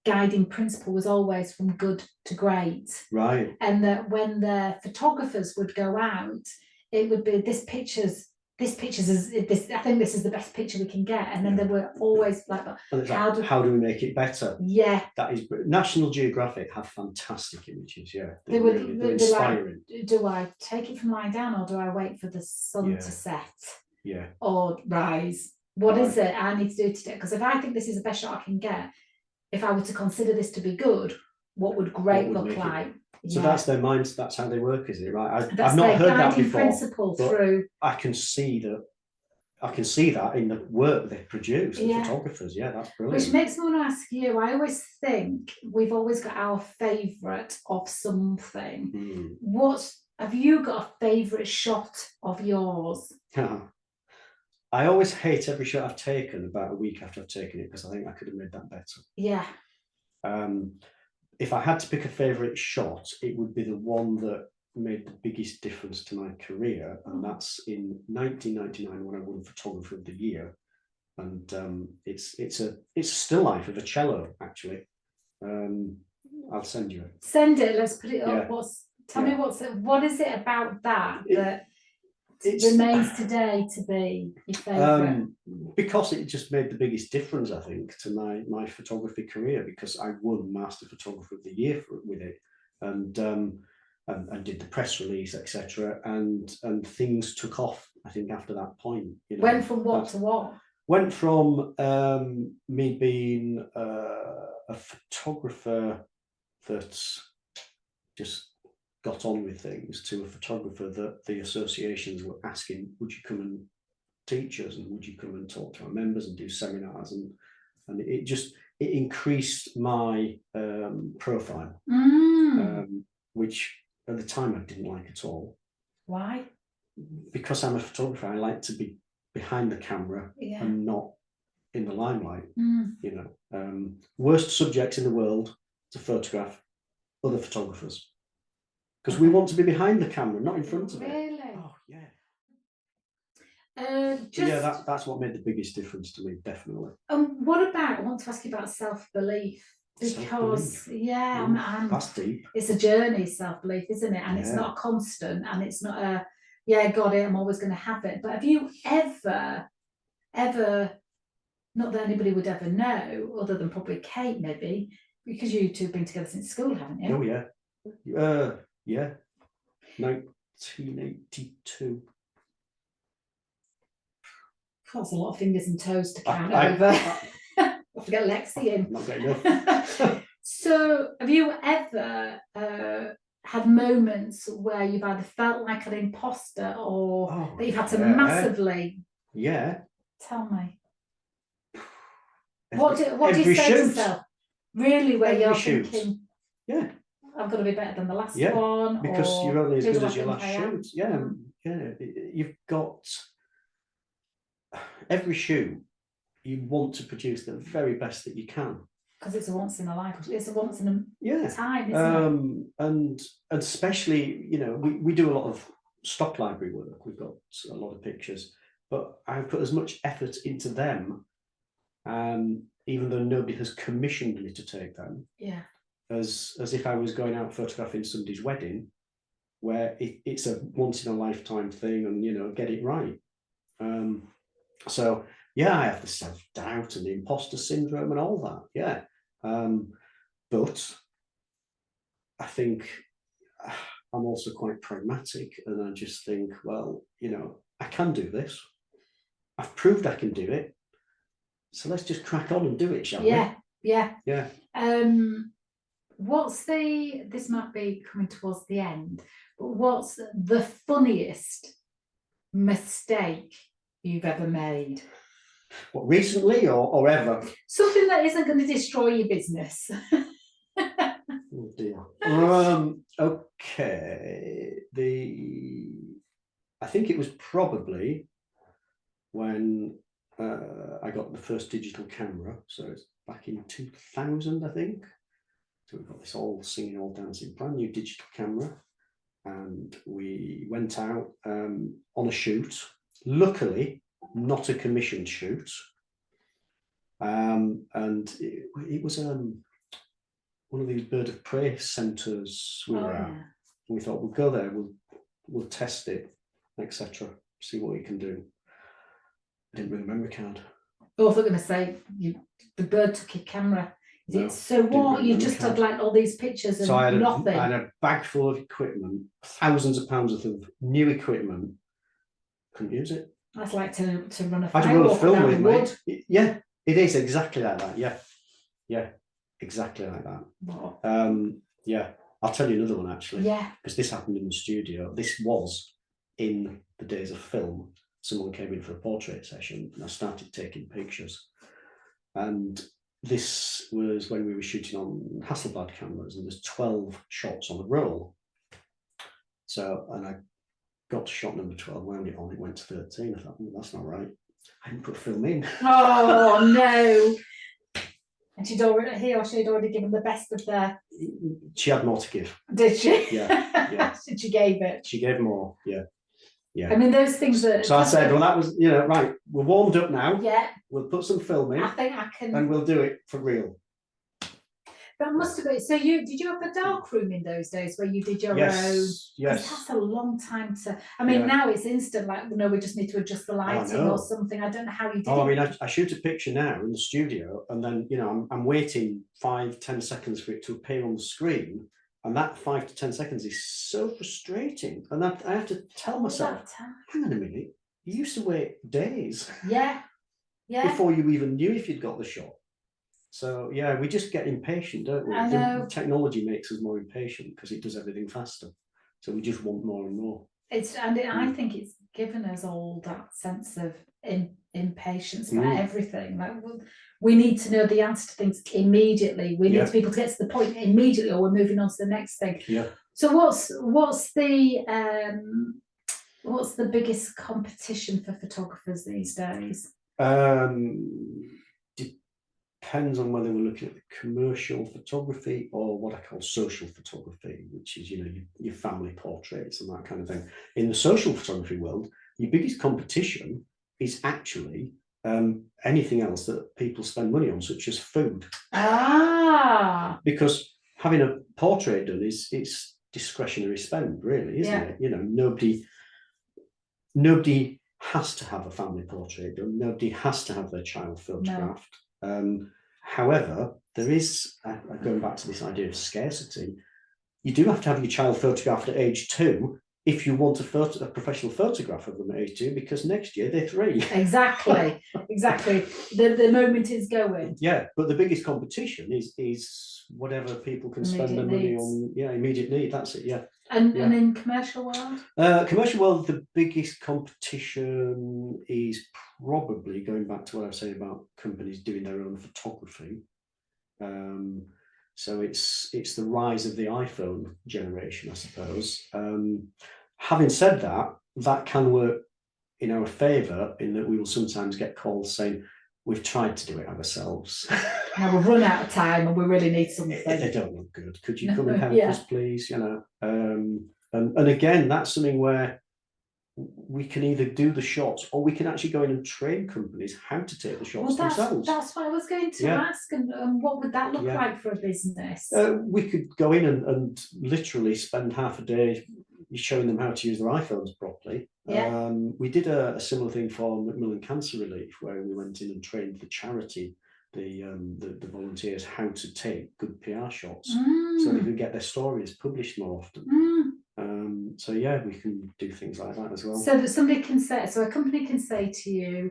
[SPEAKER 1] guiding principle was always from good to great.
[SPEAKER 2] Right.
[SPEAKER 1] And that when the photographers would go out, it would be, this picture's this picture's this. I think this is the best picture we can get, and then they were always like,
[SPEAKER 2] how do we make it better?
[SPEAKER 1] Yeah,
[SPEAKER 2] that is National Geographic have fantastic images. Yeah,
[SPEAKER 1] they're
[SPEAKER 2] inspiring.
[SPEAKER 1] Like, do I take it from lying down, or do I wait for the sun to set?
[SPEAKER 2] Yeah,
[SPEAKER 1] or rise? What is it I need to do today? Because if I think this is the best shot I can get, if I were to consider this to be good, what would great look like?
[SPEAKER 2] So that's their minds. That's how they work, is it? Right?
[SPEAKER 1] I've
[SPEAKER 2] not heard that before.
[SPEAKER 1] Principle through.
[SPEAKER 2] I can see that in the work they produce, the photographers. Yeah, that's brilliant.
[SPEAKER 1] Which makes me want to ask you. I always think we've always got our favourite of something. Have you got a favourite shot of yours?
[SPEAKER 2] I always hate every shot I've taken about a week after I've taken it, because I think I could have made that better.
[SPEAKER 1] Yeah.
[SPEAKER 2] If I had to pick a favourite shot, it would be the one that made the biggest difference to my career, and that's in 1999 when I won Photographer of the Year, and it's a still life of a cello, actually. I'll send you it.
[SPEAKER 1] Send it. Let's put it up. Tell me what is it about that remains today to be your favourite?
[SPEAKER 2] Because it just made the biggest difference, I think, to my photography career, because I won Master Photographer of the Year with it, and did the press release, etc. And things took off, I think, after that point.
[SPEAKER 1] Went from what to what?
[SPEAKER 2] Went from me being a photographer that just got on with things to a photographer that the associations were asking, would you come and teach us, and would you come and talk to our members and do seminars, and it increased my profile, which at the time I didn't like at all.
[SPEAKER 1] Why?
[SPEAKER 2] Because I'm a photographer, I like to be behind the camera and not in the limelight. Worst subjects in the world to photograph other photographers, because we want to be behind the camera, not in front of it.
[SPEAKER 1] Really?
[SPEAKER 2] Oh yeah. That's what made the biggest difference to me, definitely.
[SPEAKER 1] What about? I want to ask you about self-belief, because
[SPEAKER 2] that's deep.
[SPEAKER 1] It's a journey, self-belief, isn't it? And it's not a constant, and it's not a got it, I'm always going to have it. But have you ever, not that anybody would ever know, other than probably Kate, maybe, because you two have been together since school, haven't you?
[SPEAKER 2] Oh yeah. 1982.
[SPEAKER 1] That's a lot of fingers and toes to count over. I'll forget Lexi in.
[SPEAKER 2] Not great enough.
[SPEAKER 1] So, have you ever had moments where you've either felt like an imposter, or that you've had to massively?
[SPEAKER 2] Yeah.
[SPEAKER 1] Tell me. What do you say to yourself? Really, where you're thinking, I've got to be better than the last one,
[SPEAKER 2] because you're only as good as your last shoot. Yeah. You've got every shoot. You want to produce the very best that you can,
[SPEAKER 1] because it's a once in a life. It's a once in a time, isn't
[SPEAKER 2] it? And especially, we do a lot of stock library work. We've got a lot of pictures, but I put as much effort into them, even though nobody has commissioned me to take them.
[SPEAKER 1] Yeah.
[SPEAKER 2] As if I was going out photographing somebody's wedding, where it's a once in a lifetime thing, and get it right. So I have the self-doubt and the imposter syndrome and all that. Yeah. But I think I'm also quite pragmatic, and I just think, well, I can do this. I've proved I can do it. So let's just crack on and do it, shall we?
[SPEAKER 1] Yeah. This might be coming towards the end, but what's the funniest mistake you've ever made?
[SPEAKER 2] What, recently or ever?
[SPEAKER 1] Something that isn't going to destroy your business.
[SPEAKER 2] Oh dear. Okay. I think it was probably when I got the first digital camera. So it's back in 2000, I think. So we've got this all singing, all dancing, brand new digital camera, and we went out on a shoot. Luckily, not a commissioned shoot, and it was one of these bird of prey centres we were at. And we thought we'll go there, we'll test it, etc. see what you can do. I didn't bring a memory card.
[SPEAKER 1] Oh, I was going to say, the bird took your camera.
[SPEAKER 2] No,
[SPEAKER 1] so what? You just
[SPEAKER 2] card.
[SPEAKER 1] had like all these pictures and
[SPEAKER 2] so I
[SPEAKER 1] nothing.
[SPEAKER 2] I had a bag full of equipment, thousands of pounds worth of new equipment. Couldn't use it.
[SPEAKER 1] That's like to run a
[SPEAKER 2] I had to run a film with
[SPEAKER 1] wood.
[SPEAKER 2] me. Yeah, it is exactly like that. Yeah, exactly like that.
[SPEAKER 1] What?
[SPEAKER 2] Yeah, I'll tell you another one actually.
[SPEAKER 1] Yeah.
[SPEAKER 2] Because this happened in the studio. This was in the days of film. Someone came in for a portrait session, and I started taking pictures. And this was when we were shooting on Hasselblad cameras, and there's 12 shots on a roll. So, and I got to shot number 12, wound it on, it went to 13. I thought, that's not right. I didn't put film in.
[SPEAKER 1] Oh, no. And he or she had already given the best of their...
[SPEAKER 2] She had more to give.
[SPEAKER 1] Did she?
[SPEAKER 2] Yeah.
[SPEAKER 1] She gave it.
[SPEAKER 2] She gave more, yeah.
[SPEAKER 1] I mean, those things that...
[SPEAKER 2] So I said, well, that was, right, we're warmed up now.
[SPEAKER 1] Yeah.
[SPEAKER 2] We'll put some film in.
[SPEAKER 1] I think I can...
[SPEAKER 2] And we'll do it for real.
[SPEAKER 1] That must have been... So did you have a dark room in those days where you did your own?
[SPEAKER 2] Yes.
[SPEAKER 1] That's a long time to... I mean, now it's instant, like, no, we just need to adjust the lighting or something. I don't know how you did it.
[SPEAKER 2] I mean, I shoot a picture now in the studio, and then, I'm waiting 5-10 seconds for it to appear on the screen. And that 5 to 10 seconds is so frustrating. And I have to tell myself, hang on a minute, you used to wait days.
[SPEAKER 1] Yeah.
[SPEAKER 2] Before you even knew if you'd got the shot. So, yeah, we just get impatient, don't we?
[SPEAKER 1] I know.
[SPEAKER 2] Technology makes us more impatient because it does everything faster. So we just want more and more.
[SPEAKER 1] I think it's given us all that sense of impatience for everything. Like, we need to know the answer to things immediately. We need people to get to the point immediately, or we're moving on to the next thing.
[SPEAKER 2] Yeah.
[SPEAKER 1] So what's the biggest competition for photographers these days?
[SPEAKER 2] Depends on whether we're looking at the commercial photography or what I call social photography, which is your family portraits and that kind of thing. In the social photography world, your biggest competition is actually anything else that people spend money on, such as food. Because having a portrait done it's discretionary spend, really, isn't it? Nobody has to have a family portrait done. Nobody has to have their child photographed. No. However, there is, going back to this idea of scarcity, you do have to have your child photographed at age 2 if you want a professional photograph of them at age 2, because next year they're 3.
[SPEAKER 1] Exactly. The moment is going.
[SPEAKER 2] Yeah, but the biggest competition is whatever people can spend their money on. Yeah, immediate need. That's it. Yeah.
[SPEAKER 1] And in commercial world?
[SPEAKER 2] Commercial world, the biggest competition is probably going back to what I was saying about companies doing their own photography. So it's the rise of the iPhone generation, I suppose. Having said that, that can work in our favour in that we will sometimes get calls saying, we've tried to do it ourselves.
[SPEAKER 1] Now we've run out of time and we really need something.
[SPEAKER 2] They don't look good. Could you come and help us, please? And again, that's something where we can either do the shots or we can actually go in and train companies how to take the shots themselves.
[SPEAKER 1] That's what I was going to ask. And what would that look like for a business?
[SPEAKER 2] We could go in and literally spend half a day showing them how to use their iPhones properly.
[SPEAKER 1] Yeah.
[SPEAKER 2] We did a similar thing for Macmillan Cancer Relief, where we went in and trained the charity, the volunteers, how to take good PR shots so they could get their stories published more often. So yeah, we can do things like that as well.
[SPEAKER 1] So that somebody can say, so a company can say to you,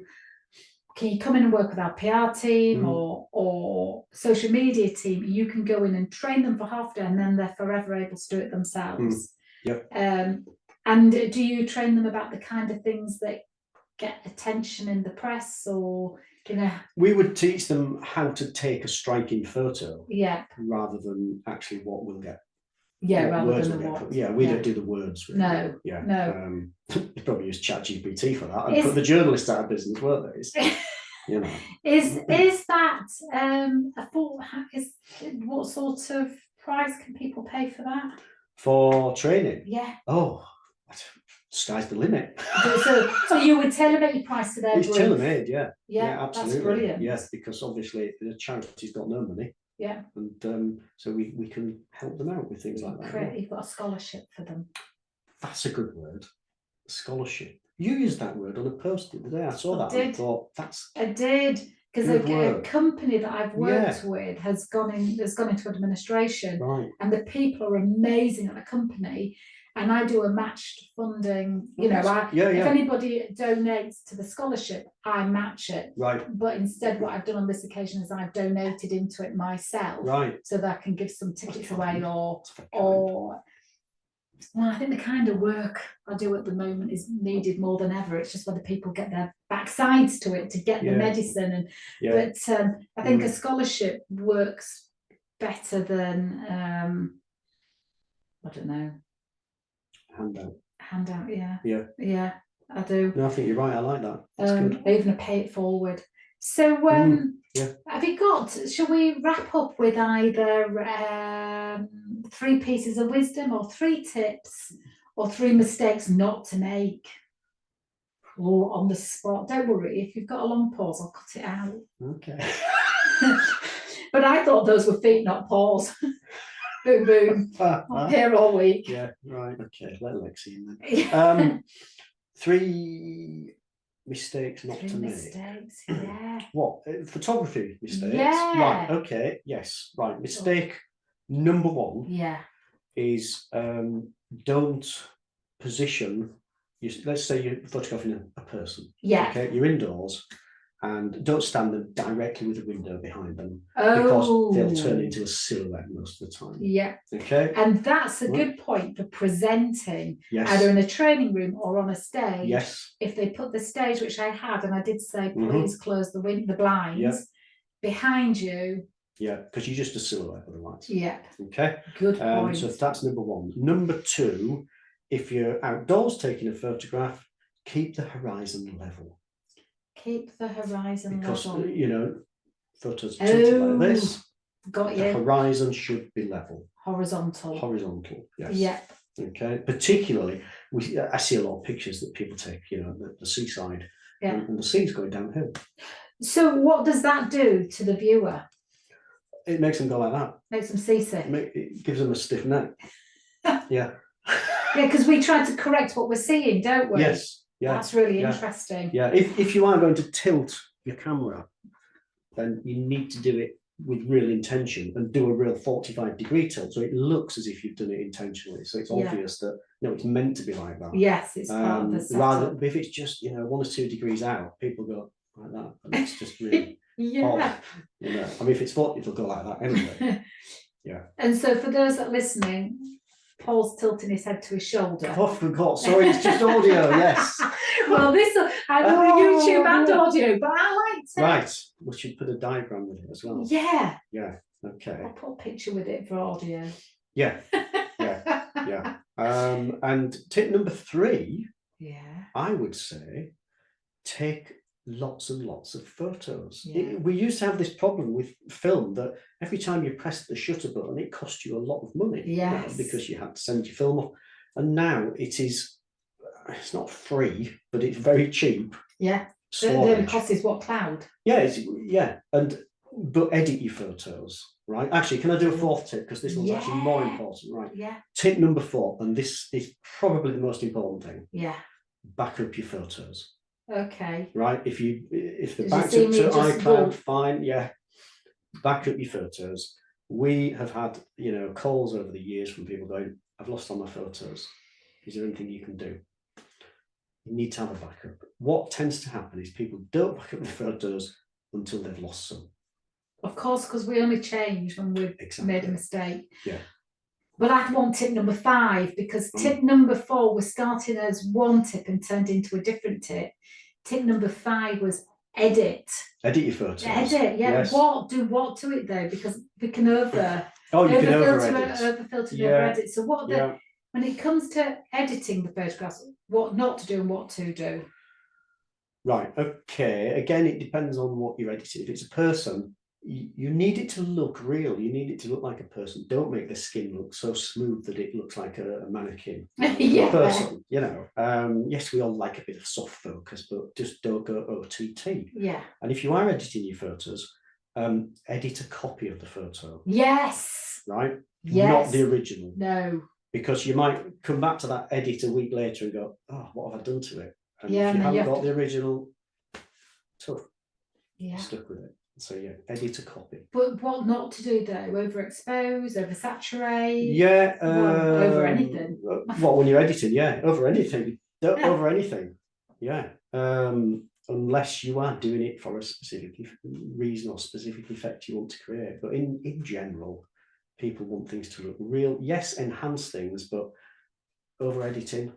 [SPEAKER 1] can you come in and work with our PR team or social media team? You can go in and train them for half a day, and then they're forever able to do it themselves.
[SPEAKER 2] Yep.
[SPEAKER 1] And do you train them about the kind of things that get attention in the press, or
[SPEAKER 2] we would teach them how to take a striking photo, rather than actually what will get.
[SPEAKER 1] Rather than the what.
[SPEAKER 2] We don't do the words. Really.
[SPEAKER 1] No.
[SPEAKER 2] You probably use ChatGPT for that and put the journalists out of business, weren't they?
[SPEAKER 1] Is that a full? What sort of price can people pay for that?
[SPEAKER 2] For training?
[SPEAKER 1] Yeah.
[SPEAKER 2] Oh, sky's the limit.
[SPEAKER 1] So you would tailor-make your price to their brief?
[SPEAKER 2] It's tailor-made, yeah, absolutely.
[SPEAKER 1] That's brilliant.
[SPEAKER 2] Yes, because obviously the charity's got no money.
[SPEAKER 1] Yeah.
[SPEAKER 2] And so we can help them out with things like that.
[SPEAKER 1] You've got a scholarship for them.
[SPEAKER 2] That's a good word. Scholarship. You used that word on a post the other day. I saw that and I thought,
[SPEAKER 1] I did. Because a company that I've worked with has gone into administration,
[SPEAKER 2] right.
[SPEAKER 1] and the people are amazing at the company. And I do a matched funding. You know, if anybody donates to the scholarship, I match it.
[SPEAKER 2] Right.
[SPEAKER 1] But instead, what I've done on this occasion is I've donated into it myself,
[SPEAKER 2] right,
[SPEAKER 1] so that I can give some tickets away, or. Well, I think the kind of work I do at the moment is needed more than ever. It's just whether people get their backsides to it to get the medicine. And but I think a scholarship works better than I don't know. Handout, yeah, I do.
[SPEAKER 2] No, I think you're right. I like that. That's good.
[SPEAKER 1] Even a pay it forward. So have you got? Shall we wrap up with either 3 pieces of wisdom, or 3 tips, or 3 mistakes not to make? Or on the spot. Don't worry, if you've got a long pause, I'll cut it out.
[SPEAKER 2] Okay.
[SPEAKER 1] But I thought those were feet, not paws. Boom, boom. I'm here all week.
[SPEAKER 2] Yeah, right. Okay, let Lexi in then. 3 mistakes not to make.
[SPEAKER 1] Mistakes, yeah.
[SPEAKER 2] What? Photography mistakes?
[SPEAKER 1] Yeah.
[SPEAKER 2] Right, okay, yes. Right. Mistake number 1 is don't position. Let's say you're photographing a person.
[SPEAKER 1] Yeah.
[SPEAKER 2] Okay, you're indoors, and don't stand them directly with a window behind them, because they'll turn into a silhouette most of the time.
[SPEAKER 1] Yeah.
[SPEAKER 2] Okay.
[SPEAKER 1] And that's a good point for presenting, either in a training room or on a stage.
[SPEAKER 2] Yes.
[SPEAKER 1] If they put the stage, which I had, and I did say, please close the blinds behind you.
[SPEAKER 2] Yeah, because you're just a silhouette otherwise.
[SPEAKER 1] Yeah.
[SPEAKER 2] Okay.
[SPEAKER 1] Good point.
[SPEAKER 2] So that's number 1. Number 2, if you're outdoors taking a photograph, keep the horizon level.
[SPEAKER 1] Keep the horizon level.
[SPEAKER 2] Because, you know, photos tilted like this.
[SPEAKER 1] Got you.
[SPEAKER 2] The horizon should be level.
[SPEAKER 1] Horizontal.
[SPEAKER 2] Horizontal, yes.
[SPEAKER 1] Yep.
[SPEAKER 2] Okay. Particularly, I see a lot of pictures that people take, you know, the seaside, and the sea's going downhill. So
[SPEAKER 1] what does that do to the viewer?
[SPEAKER 2] It makes them go like that.
[SPEAKER 1] Makes them seasick.
[SPEAKER 2] It gives them a stiff neck. Yeah.
[SPEAKER 1] Yeah, because we try to correct what we're seeing, don't we?
[SPEAKER 2] Yes. Yeah.
[SPEAKER 1] That's really interesting.
[SPEAKER 2] Yeah. If you are going to tilt your camera, then you need to do it with real intention and do a real 45-degree tilt, so it looks as if you've done it intentionally. So it's obvious that it's meant to be like that.
[SPEAKER 1] Yes, it's part of the setup.
[SPEAKER 2] Rather, if it's just 1 or 2 degrees out, people go like that, and it's just really odd. You know, I mean, if it's 40, it'll go like that anyway. Yeah. And so for those that are listening, Paul's tilting his head to his shoulder. Oh, I forgot. Sorry, it's just audio. Yes. Well, I know YouTube and audio, but I like to. Right. We should put a diagram with it as well. Yeah. Yeah. Okay. I'll put a picture with it for audio. Yeah. Yeah. And tip number 3. Yeah. I would say take lots and lots of photos. We used to have this problem with film that every time you pressed the shutter button, it cost you a lot of money. Yes. Because you had to send your film off. And now it's not free, but it's very cheap. Yeah. The cost is what, cloud? Yeah. But edit your photos, right? Actually, can I do a 4th tip? Because this one's actually more important, right? Yeah. Tip number 4, and this is probably the most important thing. Yeah. Back up your photos. Okay. Right. If the back's up to iCloud, fine. Yeah. Back up your photos. We have had, calls over the years from people going, I've lost all my photos. Is there anything you can do? You need to have a backup. What tends to happen is people don't back up their photos until they've lost some. Of course, because we only change when we've made a mistake. Yeah. But I'd want tip number 5, because tip number 4 was starting as 1 tip and turned into a different tip. Tip number 5 was edit. Edit your photos. Edit, yeah. Yes. What to it though? Because we can over filter, over edit. So when it comes to editing the photographs, what not to do and what to do? Right. Okay. Again, it depends on what you're editing. If it's a person, you need it to look real. You need it to look like a person. Don't make the skin look so smooth that it looks like a mannequin. A person, yes, we all like a bit of soft focus, but just don't go OTT. Yeah. And if you are editing your photos, edit a copy of the photo. Yes. Right? Yes. Not the original. No. Because you might come back to that edit a week later and go, oh, what have I done to it? And if you haven't got the original, tough.
[SPEAKER 1] Yeah.
[SPEAKER 2] Stuck with it. So yeah, edit a copy.
[SPEAKER 1] But what not to do though? Overexpose, oversaturate.
[SPEAKER 2] Yeah.
[SPEAKER 1] Over anything.
[SPEAKER 2] What when you're editing? Yeah, over anything. Over anything. Yeah. Unless you are doing it for a specific reason or specific effect you want to create. But in general, people want things to look real. Yes, enhance things, but over editing,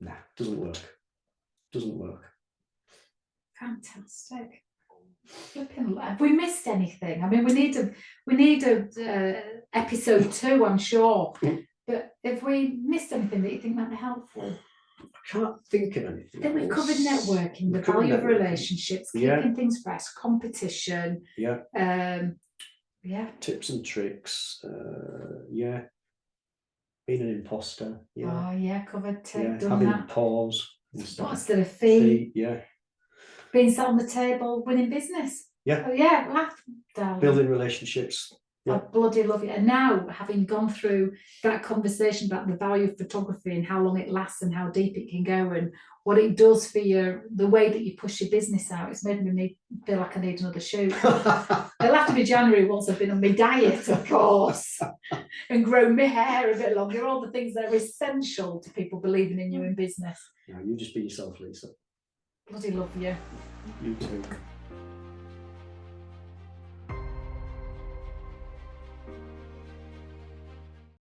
[SPEAKER 2] nah, doesn't work. Doesn't work.
[SPEAKER 1] Fantastic. Have we missed anything? I mean, we need a episode 2, I'm sure. But if we missed anything that you think might be helpful?
[SPEAKER 2] I can't think of anything.
[SPEAKER 1] I think we've covered networking, the value of relationships, keeping things fresh, competition.
[SPEAKER 2] Yeah.
[SPEAKER 1] Yeah.
[SPEAKER 2] Tips and tricks. Yeah. Being an imposter. Yeah.
[SPEAKER 1] Oh yeah, covered. Done
[SPEAKER 2] having
[SPEAKER 1] that.
[SPEAKER 2] Pause
[SPEAKER 1] instead of fee.
[SPEAKER 2] Yeah.
[SPEAKER 1] Being sat on the table, winning business.
[SPEAKER 2] Yeah.
[SPEAKER 1] Oh yeah, laugh, darling.
[SPEAKER 2] Building relationships. Yeah.
[SPEAKER 1] I bloody love it. And now, having gone through that conversation about the value of photography and how long it lasts and how deep it can go and what it does for the way that you push your business out, it's made me feel like I need another shoot. It'll have to be January once I've been on my diet, of course, and grown my hair a bit longer. All the things that are essential to people believing in you in business.
[SPEAKER 2] No, you just be yourself, Lisa.
[SPEAKER 1] Bloody love you.
[SPEAKER 2] You too.